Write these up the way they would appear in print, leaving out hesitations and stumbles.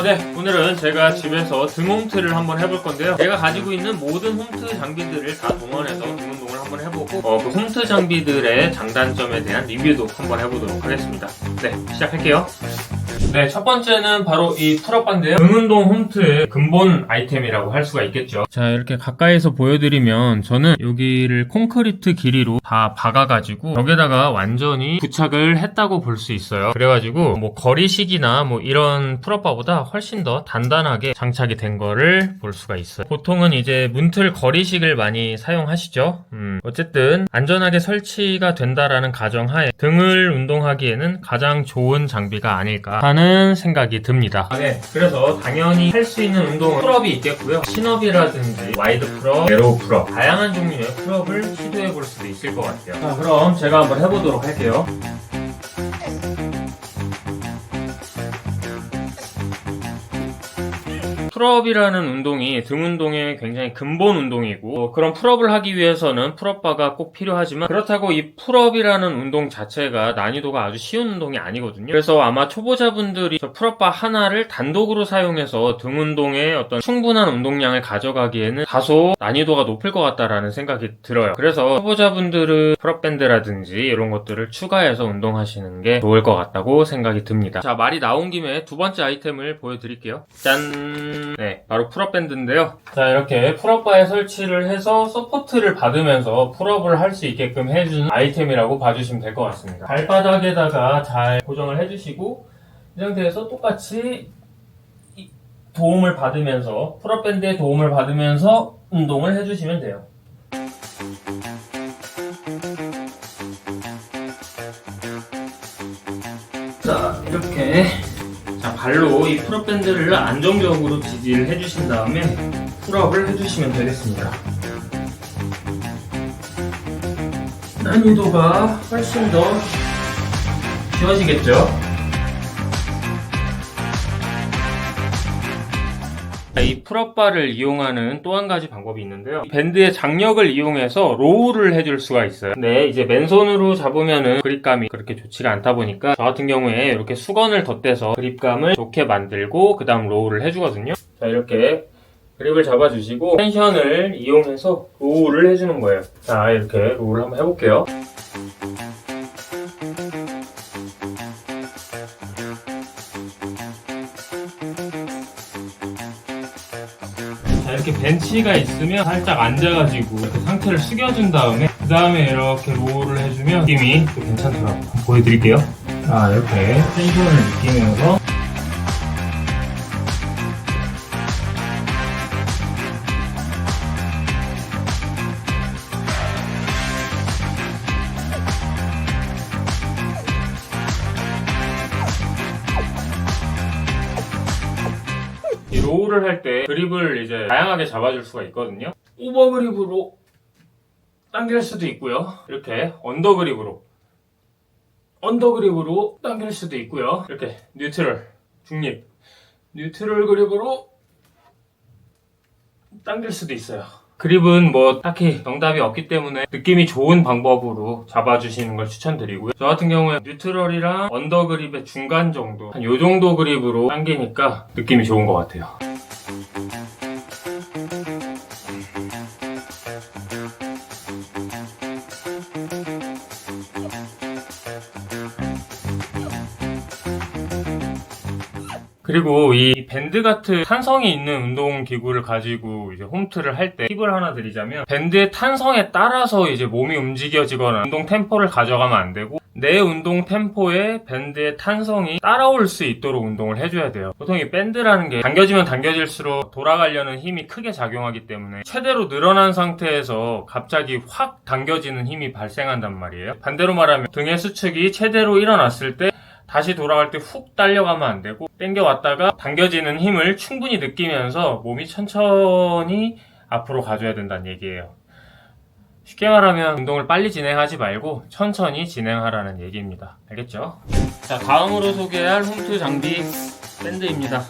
네. 오늘은 제가 집에서 등 홈트를 한번 해볼 건데요. 제가 가지고 있는 모든 홈트 장비들을 다 동원해서 등 운동을 한번 해보고 그 홈트 장비들의 장단점에 대한 리뷰도 한번 해보도록 하겠습니다. 네, 시작할게요. 네, 첫 번째는 바로 이 풀업바인데요. 등운동 홈트의 근본 아이템이라고 할 수가 있겠죠. 자, 이렇게 가까이서 보여드리면 저는 여기를 콘크리트 길이로 다 박아가지고 여기다가 완전히 부착을 했다고 볼 수 있어요. 그래가지고 뭐 거리식이나 뭐 이런 풀업바보다 훨씬 더 단단하게 장착이 된 거를 볼 수가 있어요. 보통은 이제 문틀 거리식을 많이 사용하시죠. 어쨌든 안전하게 설치가 된다라는 가정하에 등을 운동하기에는 가장 좋은 장비가 아닐까 하는 생각이 듭니다. 네, 그래서 당연히 할 수 있는 운동은 풀업이 있겠고요. 신업이라든지 와이드 풀업, 에로우 풀업, 다양한 종류의 풀업을 시도해 볼 수도 있을 것 같아요. 자, 그럼 제가 한번 해보도록 할게요. 풀업이라는 운동이 등 운동의 굉장히 근본 운동이고 그런 풀업을 하기 위해서는 풀업바가 꼭 필요하지만 그렇다고 이 풀업이라는 운동 자체가 난이도가 아주 쉬운 운동이 아니거든요. 그래서 아마 초보자분들이 저 풀업바 하나를 단독으로 사용해서 등 운동의 어떤 충분한 운동량을 가져가기에는 다소 난이도가 높을 것 같다라는 생각이 들어요. 그래서 초보자분들은 풀업밴드라든지 이런 것들을 추가해서 운동하시는 게 좋을 것 같다고 생각이 듭니다. 자, 말이 나온 김에 두 번째 아이템을 보여드릴게요. 짠! 네, 바로 풀업밴드인데요. 자, 이렇게 풀업바에 설치를 해서 서포트를 받으면서 풀업을 할 수 있게끔 해주는 아이템이라고 봐주시면 될 것 같습니다. 발바닥에다가 잘 고정을 해주시고 이 상태에서 똑같이 도움을 받으면서 풀업밴드의 도움을 받으면서 운동을 해주시면 돼요. 자, 이렇게 발로 이 풀업밴드를 안정적으로 지지를 해주신 다음에 풀업을 해주시면 되겠습니다. 난이도가 훨씬 더 쉬워지겠죠? 이 풀업바를 이용하는 또 한 가지 방법이 있는데요. 밴드의 장력을 이용해서 로우를 해줄 수가 있어요. 근데 이제 맨손으로 잡으면은 그립감이 그렇게 좋지가 않다 보니까 저 같은 경우에 이렇게 수건을 덧대서 그립감을 좋게 만들고 그 다음 로우를 해주거든요. 자, 이렇게 그립을 잡아주시고 텐션을 이용해서 로우를 해주는 거예요. 자, 이렇게 로우를 한번 해볼게요. 이렇게 벤치가 있으면 살짝 앉아가지고 이렇게 상체를 숙여준 다음에 그 다음에 이렇게 로우를 해주면 느낌이 또 괜찮더라고요. 보여드릴게요. 자, 이렇게 텐션을 느끼면서 이 로우를 할 때 그립을 이제 다양하게 잡아줄 수가 있거든요. 오버 그립으로 당길 수도 있고요. 이렇게 언더 그립으로 당길 수도 있고요. 이렇게 뉴트럴, 중립, 뉴트럴 그립으로 당길 수도 있어요. 그립은 뭐 딱히 정답이 없기 때문에 느낌이 좋은 방법으로 잡아주시는 걸 추천드리고요. 저 같은 경우에 뉴트럴이랑 언더 그립의 중간 정도, 한 요 정도 그립으로 당기니까 느낌이 좋은 것 같아요. 그리고 이 밴드 같은 탄성이 있는 운동 기구를 가지고 이제 홈트를 할 때 팁을 하나 드리자면 밴드의 탄성에 따라서 이제 몸이 움직여지거나 운동 템포를 가져가면 안 되고 내 운동 템포에 밴드의 탄성이 따라올 수 있도록 운동을 해줘야 돼요. 보통 이 밴드라는 게 당겨지면 당겨질수록 돌아가려는 힘이 크게 작용하기 때문에 최대로 늘어난 상태에서 갑자기 확 당겨지는 힘이 발생한단 말이에요. 반대로 말하면 등의 수축이 최대로 일어났을 때 다시 돌아갈 때 훅 달려가면 안 되고 당겨왔다가 당겨지는 힘을 충분히 느끼면서 몸이 천천히 앞으로 가줘야 된다는 얘기예요. 쉽게 말하면 운동을 빨리 진행하지 말고 천천히 진행하라는 얘기입니다. 알겠죠? 자, 다음으로 소개할 홈트 장비 밴드입니다.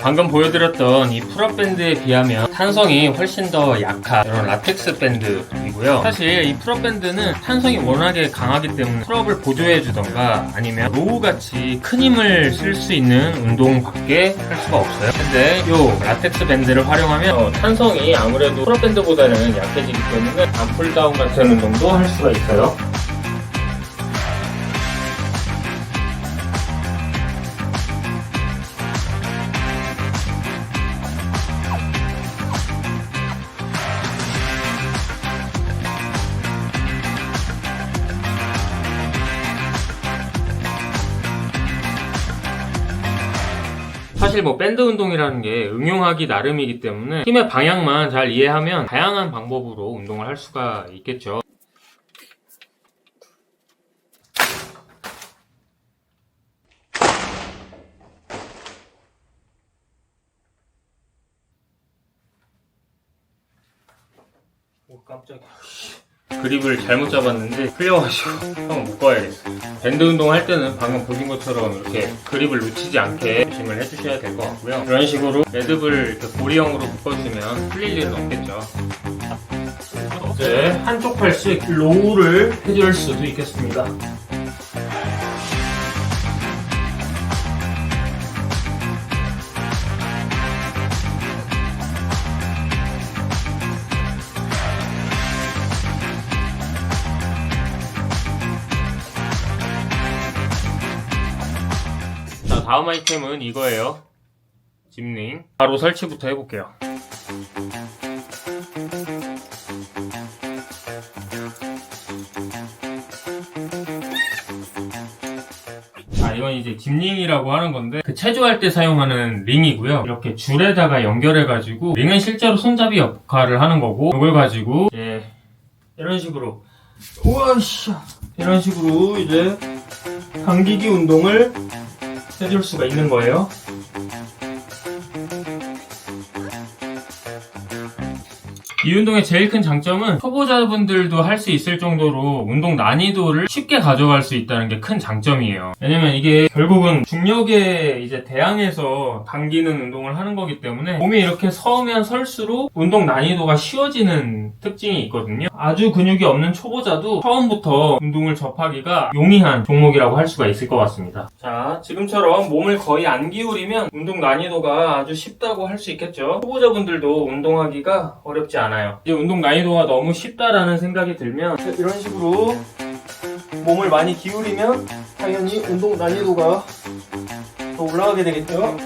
방금 보여드렸던 이 풀업 밴드에 비하면 탄성이 훨씬 더 약한 이런 라텍스 밴드이고요. 사실 이 풀업 밴드는 탄성이 워낙에 강하기 때문에 풀업을 보조해 주던가 아니면 로우같이 큰 힘을 쓸 수 있는 운동밖에 할 수가 없어요. 근데 이 라텍스 밴드를 활용하면 탄성이 아무래도 풀업 밴드보다는 약해지기 때문에 암풀다운 같은 운동도 할 수가 있어요. 사실 밴드 운동이라는 게 응용하기 나름이기 때문에 힘의 방향만 잘 이해하면 다양한 방법으로 운동을 할 수가 있겠죠. 오, 깜짝이야. 그립을 잘못 잡았는데 풀려가지고 한번 묶어야겠어요. 밴드 운동 할 때는 방금 보신 것처럼 이렇게 그립을 놓치지 않게 조심을 해주셔야 될 것 같고요. 이런 식으로 매듭을 이렇게 고리형으로 묶어주면 풀릴 일은 없겠죠. 이제 한쪽 팔씩 로우를 해줄 수도 있겠습니다. 다음 아이템은 이거예요. 짐링. 바로 설치부터 해볼게요. 이건 이제 짐링이라고 하는 건데 체조할 때 사용하는 링이고요. 이렇게 줄에다가 연결해가지고 링은 실제로 손잡이 역할을 하는 거고 이걸 가지고 이제 이런 식으로 이런 식으로 이제 당기기 운동을 해줄 수가 있는 거예요. 이 운동의 제일 큰 장점은 초보자분들도 할 수 있을 정도로 운동 난이도를 쉽게 가져갈 수 있다는 게 큰 장점이에요. 왜냐면 이게 결국은 중력에 이제 대항해서 당기는 운동을 하는 거기 때문에 몸이 이렇게 서면 설수록 운동 난이도가 쉬워지는 특징이 있거든요. 아주 근육이 없는 초보자도 처음부터 운동을 접하기가 용이한 종목이라고 할 수가 있을 것 같습니다. 자, 지금처럼 몸을 거의 안 기울이면 운동 난이도가 아주 쉽다고 할 수 있겠죠. 초보자분들도 운동하기가 어렵지 않아요. 이제 운동 난이도가 너무 쉽다라는 생각이 들면 이런 식으로 몸을 많이 기울이면 당연히 운동 난이도가 더 올라가게 되겠죠.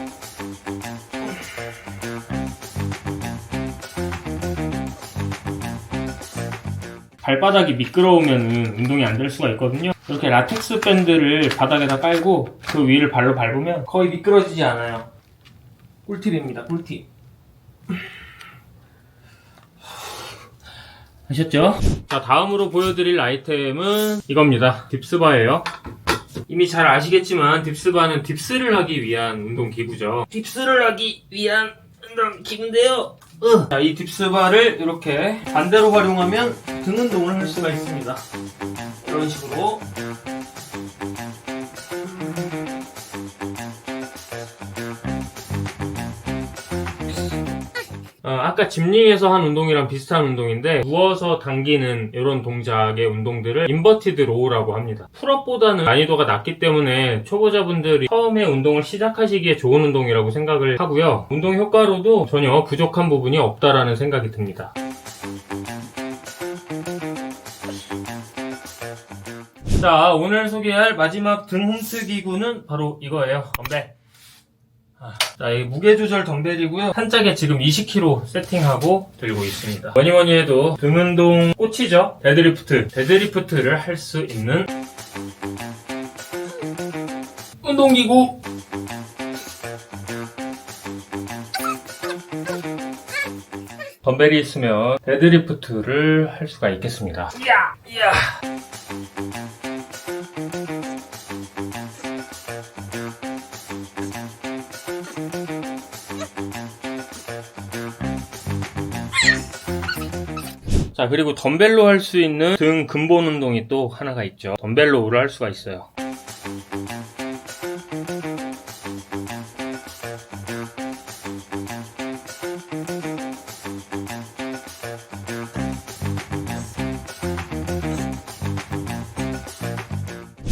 발바닥이 미끄러우면 운동이 안 될 수가 있거든요. 이렇게 라텍스 밴드를 바닥에다 깔고 그 위를 발로 밟으면 거의 미끄러지지 않아요. 꿀팁입니다. 꿀팁. 아셨죠? 자, 다음으로 보여드릴 아이템은 이겁니다. 딥스바예요. 이미 잘 아시겠지만 딥스바는 딥스를 하기 위한 운동 기구죠. 딥스를 하기 위한 운동 기구인데요. 자, 이 딥스바를 이렇게 반대로 활용하면 등 운동을 할 수가 있습니다. 이런 식으로. 아까 짐링에서 한 운동이랑 비슷한 운동인데 누워서 당기는 이런 동작의 운동들을 인버티드 로우라고 합니다. 풀업보다는 난이도가 낮기 때문에 초보자분들이 처음에 운동을 시작하시기에 좋은 운동이라고 생각을 하고요. 운동 효과로도 전혀 부족한 부분이 없다라는 생각이 듭니다. 자, 오늘 소개할 마지막 등 홈트 기구는 바로 이거예요. 덤벨. 자, 이 무게 조절 덤벨이고요. 한 짝에 지금 20kg 세팅하고 들고 있습니다. 뭐니뭐니 해도 등 운동 꽃이죠. 데드리프트를 할 수 있는 운동기구. 덤벨이 있으면 데드리프트를 할 수가 있겠습니다. 이야. 자, 그리고 덤벨로 할 수 있는 등 근본 운동이 또 하나가 있죠. 덤벨로우를 할 수가 있어요.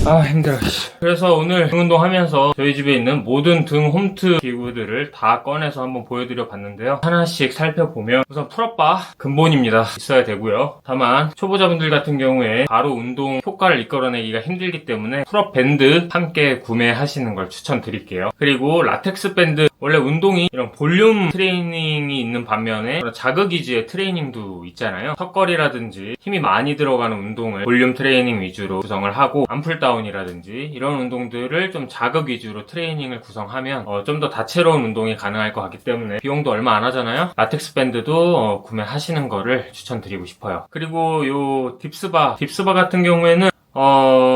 아 힘들어. 그래서 오늘 등 운동하면서 저희 집에 있는 모든 등 홈트 기구들을 다 꺼내서 한번 보여드려 봤는데요. 하나씩 살펴보면 우선 풀업바 근본입니다. 있어야 되고요. 다만 초보자분들 같은 경우에 바로 운동 효과를 이끌어내기가 힘들기 때문에 풀업 밴드 함께 구매하시는 걸 추천드릴게요. 그리고 라텍스 밴드, 원래 운동이 이런 볼륨 트레이닝이 있는 반면에 자극 위주의 트레이닝도 있잖아요. 턱걸이라든지 힘이 많이 들어가는 운동을 볼륨 트레이닝 위주로 구성을 하고, 암풀다운이라든지 이런 운동들을 좀 자극 위주로 트레이닝을 구성하면 좀 더 다채로운 운동이 가능할 것 같기 때문에 비용도 얼마 안 하잖아요. 라텍스 밴드도 구매하시는 거를 추천드리고 싶어요. 그리고 요 딥스바 같은 경우에는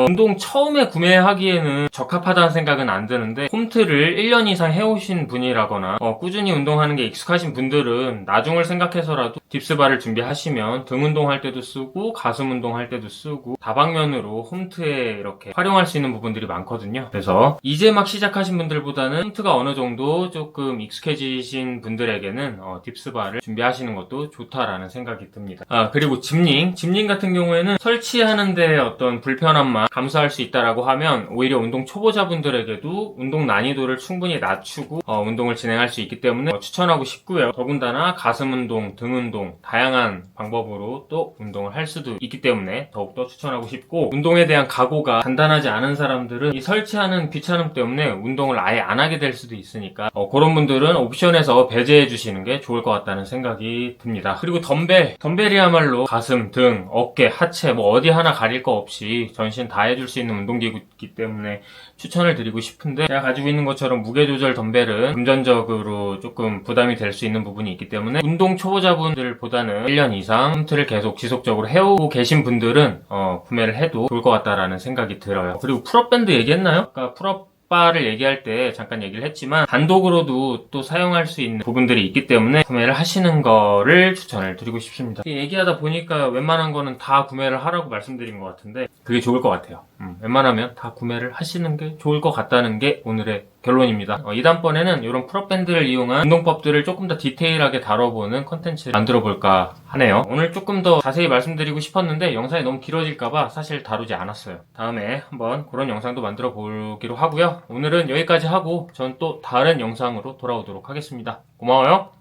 운동 처음에 구매하기에는 적합하다는 생각은 안 드는데, 홈트를 1년 이상 해오신 분이라거나 꾸준히 운동하는 게 익숙하신 분들은 나중을 생각해서라도 딥스바를 준비하시면 등 운동할 때도 쓰고 가슴 운동할 때도 쓰고 다방면으로 홈트에 이렇게 활용할 수 있는 부분들이 많거든요. 그래서 이제 막 시작하신 분들보다는 홈트가 어느 정도 조금 익숙해지신 분들에게는 딥스바를 준비하시는 것도 좋다라는 생각이 듭니다. 그리고 짐링 같은 경우에는 설치하는데 어떤 불편함만 감수할 수 있다라고 하면 오히려 운동 초보자분들에게도 운동 난이도를 충분히 낮추고 운동을 진행할 수 있기 때문에 추천하고 싶고요. 더군다나 가슴 운동, 등 운동 다양한 방법으로 또 운동을 할 수도 있기 때문에 더욱더 추천하고 싶고, 운동에 대한 각오가 단단하지 않은 사람들은 이 설치하는 귀찮음 때문에 운동을 아예 안 하게 될 수도 있으니까 그런 분들은 옵션에서 배제해 주시는 게 좋을 것 같다는 생각이 듭니다. 그리고 덤벨이야말로 가슴, 등, 어깨, 하체 뭐 어디 하나 가릴 거 없이 전신 다 해줄 수 있는 운동기구이기 때문에 추천을 드리고 싶은데, 제가 가지고 있는 것처럼 무게조절 덤벨은 금전적으로 조금 부담이 될 수 있는 부분이 있기 때문에 운동 초보자분들보다는 1년 이상 홈트를 계속 지속적으로 해오고 계신 분들은 구매를 해도 좋을 것 같다라는 생각이 들어요. 그리고 풀업밴드 얘기했나요? 아까 풀업바를 얘기할 때 잠깐 얘기를 했지만 단독으로도 또 사용할 수 있는 부분들이 있기 때문에 구매를 하시는 거를 추천을 드리고 싶습니다. 얘기하다 보니까 웬만한 거는 다 구매를 하라고 말씀드린 것 같은데 그게 좋을 것 같아요. 웬만하면 다 구매를 하시는 게 좋을 것 같다는 게 오늘의 결론입니다. 이단번에는 이런 풀업밴드를 이용한 운동법들을 조금 더 디테일하게 다뤄보는 컨텐츠를 만들어볼까 하네요. 오늘 조금 더 자세히 말씀드리고 싶었는데 영상이 너무 길어질까봐 사실 다루지 않았어요. 다음에 한번 그런 영상도 만들어 보기로 하고요. 오늘은 여기까지 하고 전 또 다른 영상으로 돌아오도록 하겠습니다. 고마워요.